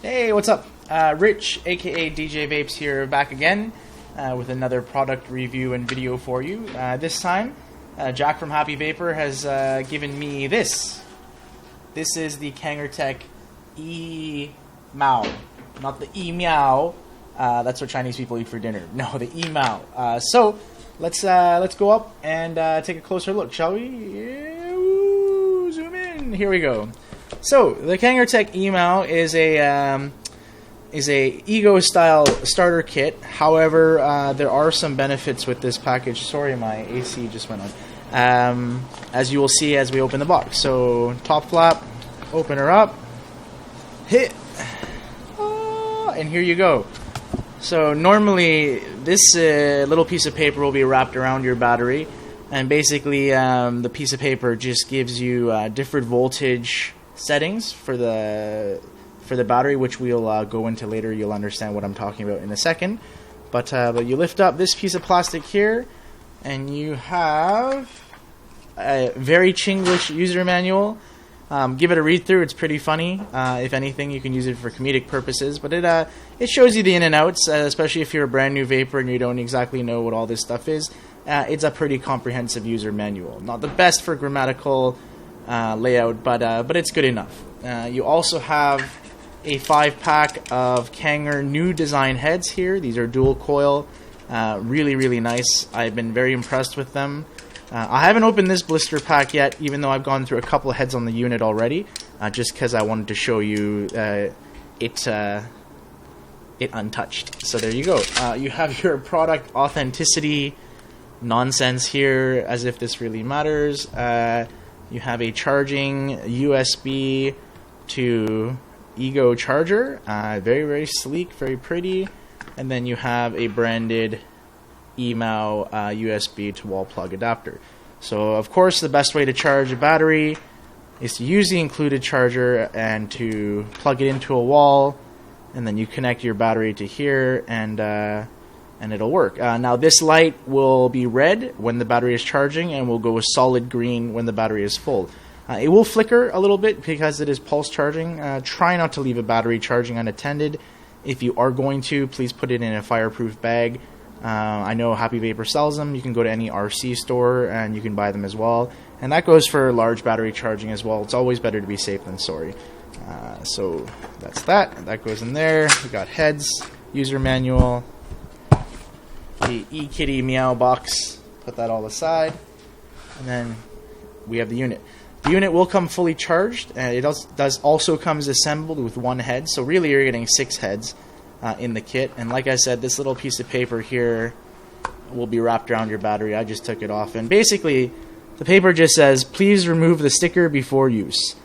Hey, what's up? Rich, aka DJ Vapes here, back again with another product review and video for you. This time, Jack from Happy Vapor has given me this. This is the Kangertech EMOW, not the EMOW. That's what Chinese people eat for dinner. No, the EMOW. So let's go up and take a closer look, shall we? Yeah, zoom in. Here we go. So the Kangertech EMOW is a Ego style starter kit. However, there are some benefits with this package. Sorry, my AC just went on. As you will see as we open the box. So top flap, open her up, hit, and here you go. So normally this little piece of paper will be wrapped around your battery, and basically the piece of paper just gives you different voltage settings for the battery, which we'll go into later. You'll understand what I'm talking about in a second. But you lift up this piece of plastic here, and you have a very Chinglish user manual. Give it a read through. It's pretty funny. If anything, you can use it for comedic purposes. But it shows you the in and outs, especially if you're a brand new vapor and you don't exactly know what all this stuff is. It's a pretty comprehensive user manual. Not the best for grammatical layout, but it's good enough. You also have a 5-pack of Kanger new design heads here. These are dual coil, really nice. I've been very impressed with them. I haven't opened this blister pack yet, even though I've gone through a couple of heads on the unit already, just because I wanted to show you it untouched. So there you go. You have your product authenticity nonsense here, as if this really matters. You have a charging USB to Ego charger, very sleek, very pretty, and then you have a branded EMOW USB to wall plug adapter. So of course the best way to charge a battery is to use the included charger and to plug it into a wall, and then you connect your battery to here, and it'll work. Now this light will be red when the battery is charging and will go a solid green when the battery is full. It will flicker a little bit because it is pulse charging. Try not to leave a battery charging unattended. If you are going to, please put it in a fireproof bag. I know Happy Vapor sells them. You can go to any RC store and you can buy them as well. And that goes for large battery charging as well. It's always better to be safe than sorry. So that's that. That goes in there. We got heads, user manual, the eKitty Meow box. Put that all aside. And then we have the unit. The unit will come fully charged. It does also comes assembled with one head. So really you're getting 6 heads in the kit. And like I said, this little piece of paper here will be wrapped around your battery. I just took it off. And basically, the paper just says, please remove the sticker before use.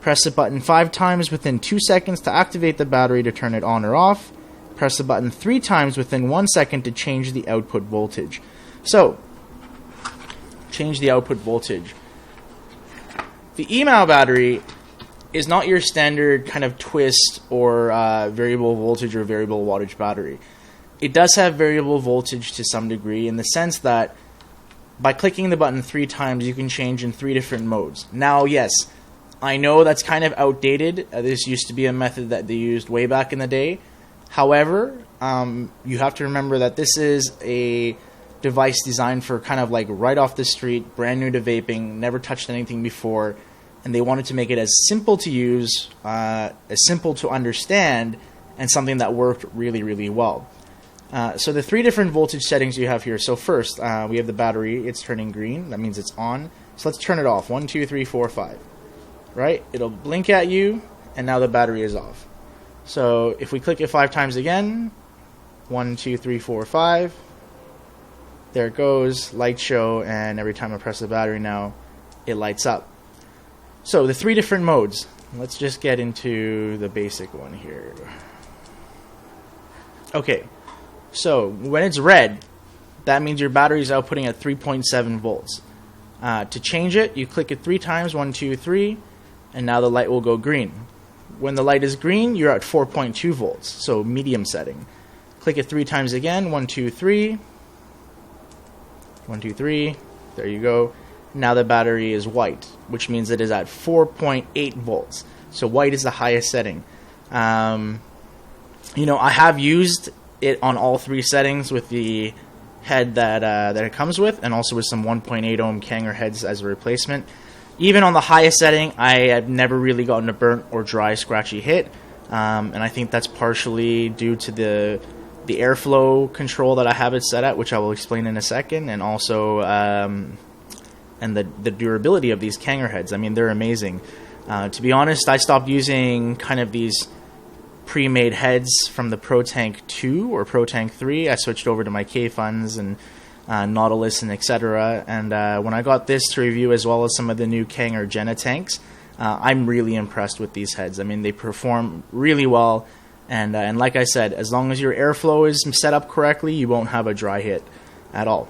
Press the button 5 times within 2 seconds to activate the battery to turn it on or off. Press the button 3 times within 1 second to change the output voltage. So, change the output voltage. The EMOW battery is not your standard kind of twist or variable voltage or variable wattage battery. It does have variable voltage to some degree, in the sense that by clicking the button 3 times you can change in 3 different modes. Now yes, I know that's kind of outdated. This used to be a method that they used way back in the day. However, you have to remember that this is a device designed for kind of like right off the street, brand new to vaping, never touched anything before, and they wanted to make it as simple to use, as simple to understand, and something that worked really well. So the 3 different voltage settings you have here. So first, we have the battery. It's turning green. That means it's on. So let's turn it off. 1, 2, 3, 4, 5. Right? It'll blink at you, and now the battery is off. So if we click it 5 times again, 1, 2, 3, 4, 5. There it goes, light show, and every time I press the battery now, it lights up. So the 3 different modes. Let's just get into the basic one here. Okay, so when it's red, that means your battery is outputting at 3.7 volts. To change it, you click it 3 times, 1, 2, 3, and now the light will go green. When the light is green, you're at 4.2 volts, so medium setting. Click it 3 times again, 1, 2, 3. 1, 2, 3. There you go. Now the battery is white, which means it is at 4.8 volts. So white is the highest setting. You know, I have used it on all 3 settings with the head that it comes with, and also with some 1.8 ohm Kanger heads as a replacement. Even on the highest setting, I have never really gotten a burnt or dry scratchy hit, and I think that's partially due to the airflow control that I have it set at, which I will explain in a second, and also and the durability of these Kanger heads. I mean, they're amazing. To be honest, I stopped using kind of these pre-made heads from the Pro Tank 2 or Pro Tank 3. I switched over to my K-Funs and Nautilus and etc. And when I got this to review, as well as some of the new Kanger Jenna tanks, I'm really impressed with these heads. I mean, they perform really well, and like I said, as long as your airflow is set up correctly, you won't have a dry hit at all.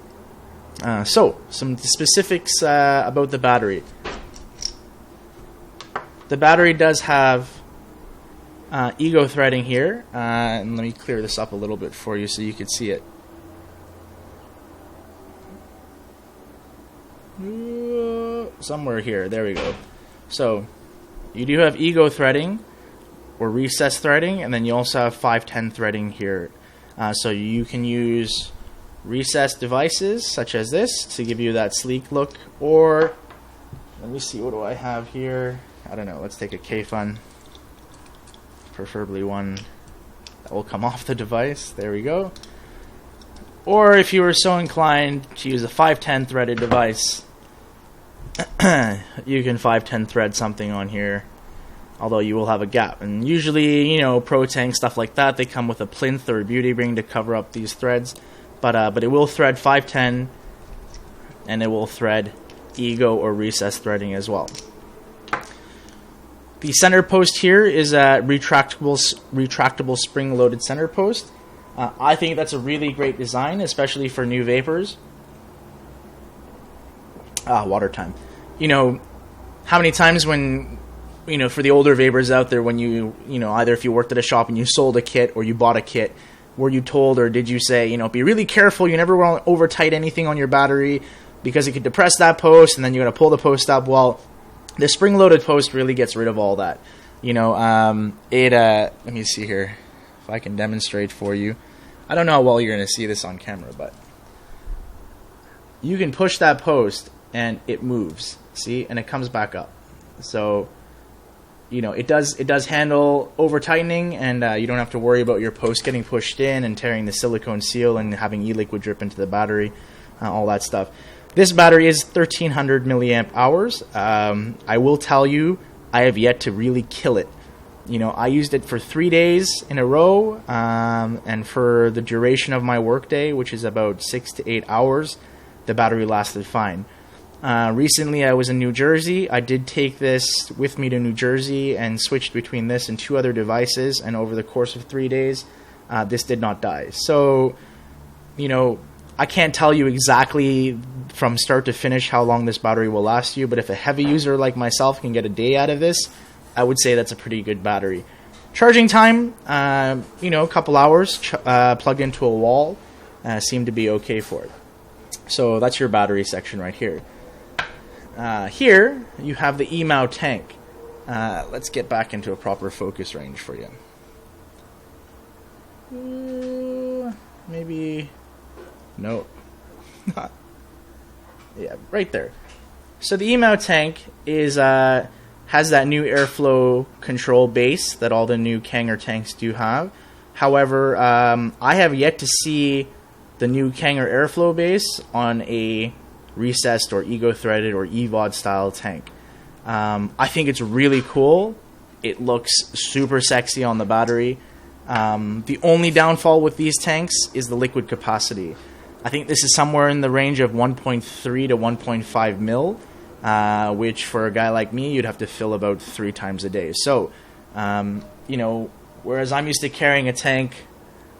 So, some specifics about the battery. The battery does have ego threading here, and let me clear this up a little bit for you so you can see it. Somewhere here, there we go. So you do have ego threading or recess threading, and then you also have 510 threading here. So you can use recess devices such as this to give you that sleek look, or let me see, what do I have here? I don't know, let's take a K-Fun, preferably one that will come off the device. There we go. Or if you were so inclined to use a 510 threaded device, you can 510 thread something on here, although you will have a gap. And usually, you know, Pro Tank, stuff like that, they come with a plinth or a beauty ring to cover up these threads. But it will thread 510, and it will thread ego or recess threading as well. The center post here is a retractable spring-loaded center post. I think that's a really great design, especially for new vapors. Water time. You know, how many times when, you know, for the older vapors out there, when you know, either if you worked at a shop and you sold a kit or you bought a kit, were you told, or did you say, you know, be really careful, you never want to over tight anything on your battery because it could depress that post and then you're going to pull the post up? Well, the spring-loaded post really gets rid of all that. You know, let me see here if I can demonstrate for you. I don't know how well you're going to see this on camera, but you can push that post and it moves, see, and it comes back up. So, you know, it does handle over tightening, and you don't have to worry about your post getting pushed in and tearing the silicone seal and having e-liquid drip into the battery, all that stuff. This battery is 1300 milliamp hours. I will tell you, I have yet to really kill it. You know, I used it for 3 days in a row, and for the duration of my workday, which is about 6 to 8 hours, the battery lasted fine. Recently, I was in New Jersey. I did take this with me to New Jersey and switched between this and 2 other devices, and over the course of 3 days, this did not die. So, you know, I can't tell you exactly from start to finish how long this battery will last you, but if a heavy user like myself can get a day out of this, I would say that's a pretty good battery. Charging time, you know, a couple hours, plugged into a wall, seemed to be okay for it. So that's your battery section right here. Here, you have the EMOW tank. Let's get back into a proper focus range for you. Maybe... No. Yeah, right there. So the EMOW tank is has that new airflow control base that all the new Kanger tanks do have. However, I have yet to see the new Kanger airflow base on a recessed or ego-threaded or EVOD style tank. I think it's really cool. It looks super sexy on the battery. The only downfall with these tanks is the liquid capacity. I think this is somewhere in the range of 1.3 to 1.5 mil, which for a guy like me, you'd have to fill about 3 times a day. So, you know, whereas I'm used to carrying a tank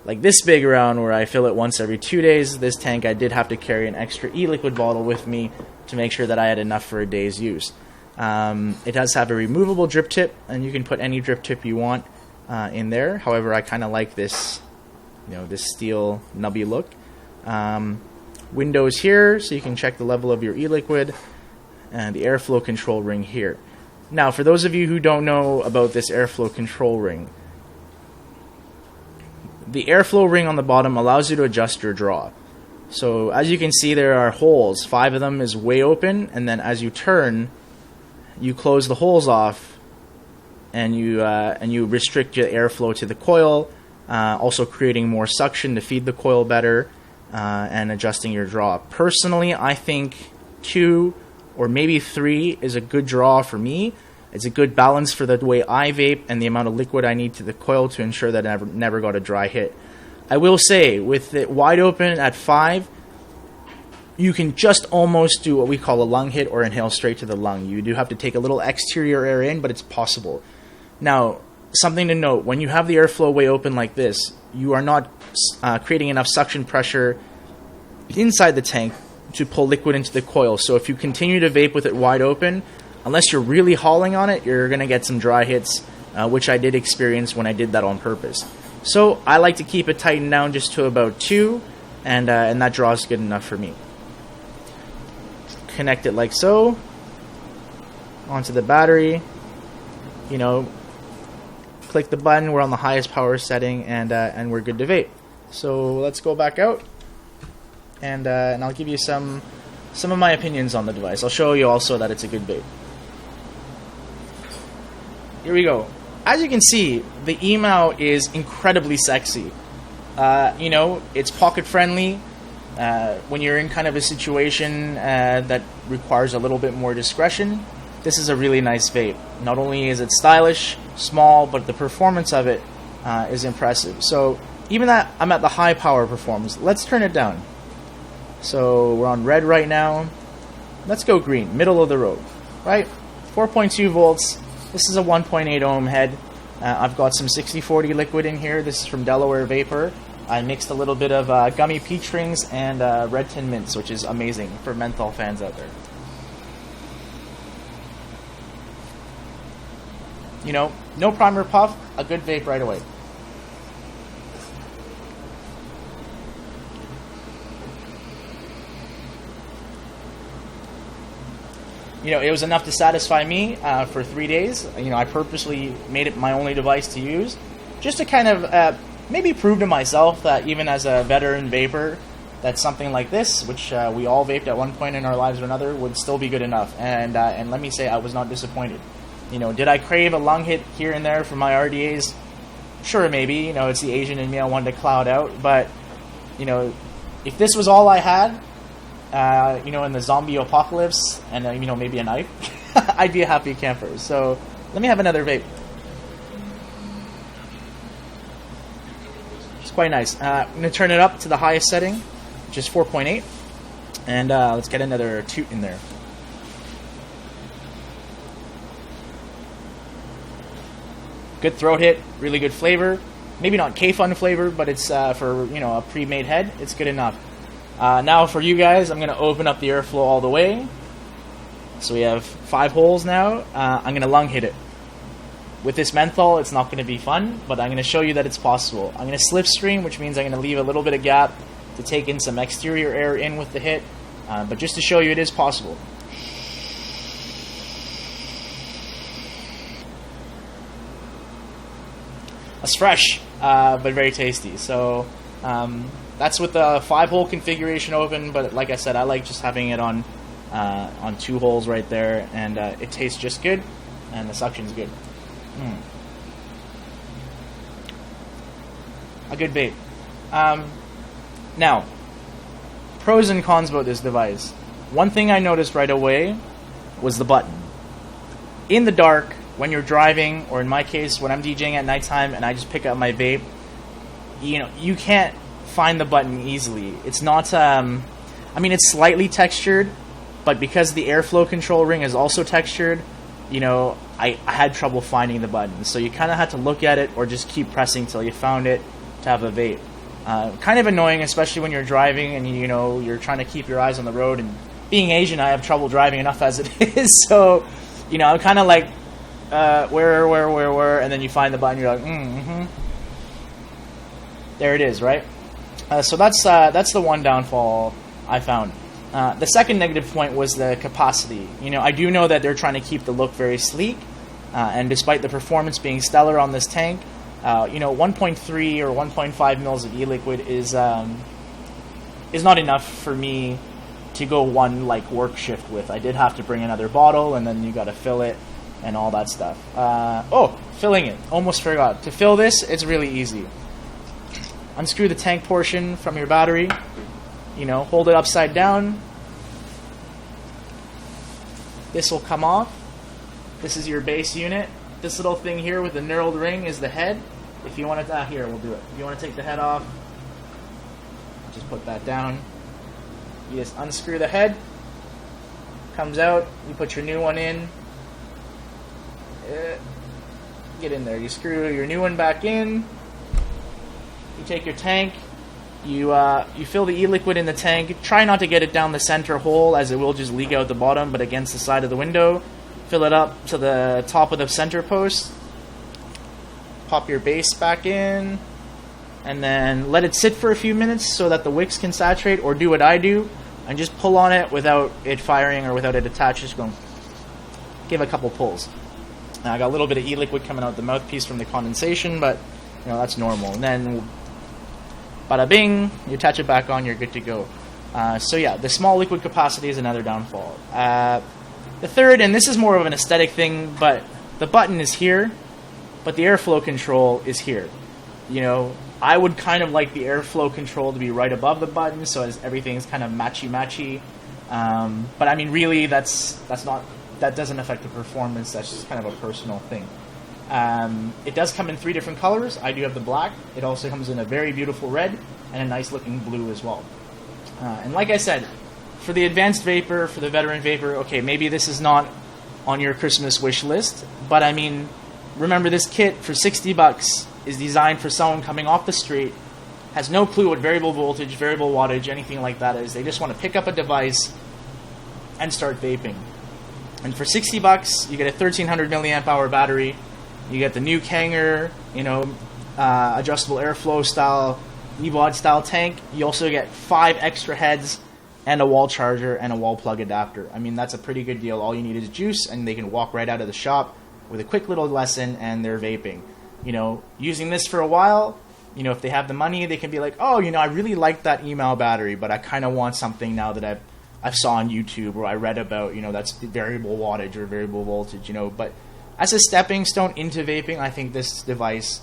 like this big around where I fill it once every 2 days, this tank I did have to carry an extra e-liquid bottle with me to make sure that I had enough for a day's use. It does have a removable drip tip, and you can put any drip tip you want in there. However, I kind of like this, you know, this steel nubby look. Windows here, so you can check the level of your e-liquid, and the airflow control ring here. Now, for those of you who don't know about this airflow control ring, the airflow ring on the bottom allows you to adjust your draw. So as you can see, there are holes. 5 of them is way open, and then as you turn, you close the holes off, and you restrict your airflow to the coil, also creating more suction to feed the coil better, and adjusting your draw. Personally, I think 2 or maybe 3 is a good draw for me. It's a good balance for the way I vape and the amount of liquid I need to the coil to ensure that I never got a dry hit. I will say, with it wide open at 5, you can just almost do what we call a lung hit or inhale straight to the lung. You do have to take a little exterior air in, but it's possible. Now, something to note, when you have the airflow way open like this, you are not creating enough suction pressure inside the tank to pull liquid into the coil. So if you continue to vape with it wide open, unless you're really hauling on it, you're going to get some dry hits, which I did experience when I did that on purpose. So I like to keep it tightened down just to about 2, and that draw is good enough for me. Connect it like so onto the battery. You know, click the button. We're on the highest power setting, and we're good to vape. So let's go back out, and I'll give you some of my opinions on the device. I'll show you also that it's a good vape. Here we go. As you can see, the EMOW is incredibly sexy. You know, it's pocket friendly. When you're in kind of a situation that requires a little bit more discretion, this is a really nice vape. Not only is it stylish, small, but the performance of it is impressive. So even that, I'm at the high power performance. Let's turn it down. So we're on red right now. Let's go green, middle of the road, right? 4.2 volts. This is a 1.8 ohm head. I've got some 60/40 liquid in here. This is from Delaware Vapor. I mixed a little bit of gummy peach rings and red tin mints, which is amazing for menthol fans out there. You know, no primer puff, a good vape right away. You know, it was enough to satisfy me for 3 days. You know, I purposely made it my only device to use, just to kind of maybe prove to myself that even as a veteran vapor, that something like this, which we all vaped at one point in our lives or another, would still be good enough. And let me say, I was not disappointed. You know, did I crave a lung hit here and there for my RDAs? Sure, maybe. You know, it's the Asian in me, I wanted to cloud out. But, you know, if this was all I had, you know, in the zombie apocalypse, and you know, maybe a knife, I'd be a happy camper. So let me have another vape. It's quite nice. I'm going to turn it up to the highest setting, which is 4.8, and let's get another toot in there. Good throat hit, really good flavor. Maybe not K-Fun flavor, but it's for, you know, a pre-made head. It's good enough. Now for you guys, I'm going to open up the airflow all the way. So we have 5 holes now. I'm going to lung hit it. With this menthol, it's not going to be fun, but I'm going to show you that it's possible. I'm going to slipstream, which means I'm going to leave a little bit of gap to take in some exterior air in with the hit. But just to show you, it is possible. That's fresh, but very tasty. So that's with the 5-hole configuration open, but like I said, I like just having it on 2 holes right there, and it tastes just good, and the suction's good. A good vape. Now, pros and cons about this device. One thing I noticed right away was the button. In the dark, when you're driving, or in my case, when I'm DJing at nighttime and I just pick up my vape, you know, you can't find the button easily. It's not, I mean, it's slightly textured, but because the airflow control ring is also textured, you know, I had trouble finding the button. So you kind of had to look at it or just keep pressing till you found it to have a vape. Kind of annoying, especially when you're driving and, you know, you're trying to keep your eyes on the road. And being Asian, I have trouble driving enough as it is. So, you know, I'm kind of like, where, and then you find the button, you're like, there it is, right? So that's the one downfall I found. The second negative point was the capacity. You know, I do know that they're trying to keep the look very sleek, and despite the performance being stellar on this tank, 1.3 or 1.5 mils of e-liquid is not enough for me to go one work shift with. I did have to bring another bottle, and then you got to fill it and all that stuff. Filling it. Almost forgot. To fill this, it's really easy. Unscrew the tank portion from your battery. Hold it upside down. This will come off. This is your base unit. This little thing here with the knurled ring is the head. If you want to, here, we'll do it. If you want to take the head off, just put that down. You just unscrew the head. Comes out. You put your new one in. Get in there. You screw your new one back in. You take your tank. You fill the e-liquid in the tank. Try not to get it down the center hole, as it will just leak out the bottom, but against the side of the window. Fill it up to the top of the center post. Pop your base back in. And then let it sit for a few minutes so that the wicks can saturate, or do what I do and just pull on it without it firing or without it attached. Just go give a couple pulls. Now I got a little bit of e-liquid coming out the mouthpiece from the condensation, but that's normal. And then bada bing, you attach it back on, you're good to go. The small liquid capacity is another downfall. The third, and this is more of an aesthetic thing, but the button is here, but the airflow control is here. I would kind of like the airflow control to be right above the button, so as everything's kind of matchy-matchy. But I mean, really, that doesn't affect the performance. That's just kind of a personal thing. It does come in 3 different colors. I do have the black. It also comes in a very beautiful red and a nice-looking blue as well. And like I said, for the advanced vapor, for the veteran vapor, okay, maybe this is not on your Christmas wish list, but I mean, remember, this kit for $60 is designed for someone coming off the street, has no clue what variable voltage, variable wattage, anything like that is. They just want to pick up a device and start vaping. And for $60, you get a 1300 milliamp hour battery. You get the new Kanger, adjustable airflow style, EVOD style tank. You also get 5 extra heads and a wall charger and a wall plug adapter. I mean, that's a pretty good deal. All you need is juice, and they can walk right out of the shop with a quick little lesson, and they're vaping. Using this for a while, if they have the money, they can be like, oh, I really like that EMOW battery, but I kind of want something now that I saw on YouTube or I read about, that's variable wattage or variable voltage, But as a stepping stone into vaping, I think this device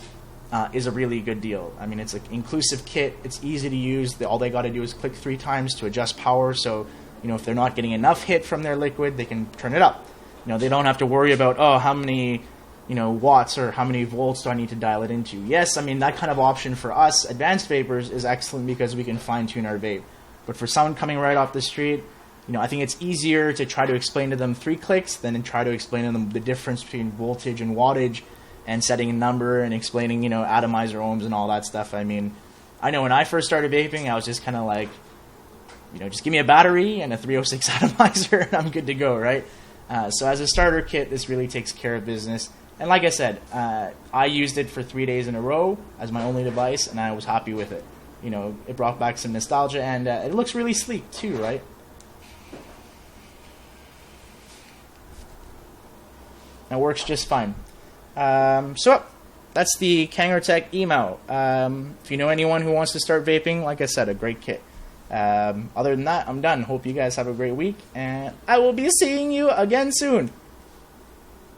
is a really good deal. I mean, it's an inclusive kit. It's easy to use. All they got to do is click 3 times to adjust power. So, if they're not getting enough hit from their liquid, they can turn it up. They don't have to worry about, how many, watts or how many volts do I need to dial it into. Yes, I mean, that kind of option for us advanced vapors is excellent because we can fine-tune our vape. But for someone coming right off the street, I think it's easier to try to explain to them 3 clicks than to try to explain to them the difference between voltage and wattage and setting a number and explaining, atomizer ohms and all that stuff. I mean, I know when I first started vaping, I was just kind of like, just give me a battery and a 306 atomizer and I'm good to go, right? So as a starter kit, this really takes care of business. And like I said, I used it for 3 days in a row as my only device, and I was happy with it. It brought back some nostalgia, and it looks really sleek too, right? It works just fine. So that's the Kangertech EMOW. If you know anyone who wants to start vaping, like I said, a great kit. Other than that, I'm done. Hope you guys have a great week, and I will be seeing you again soon.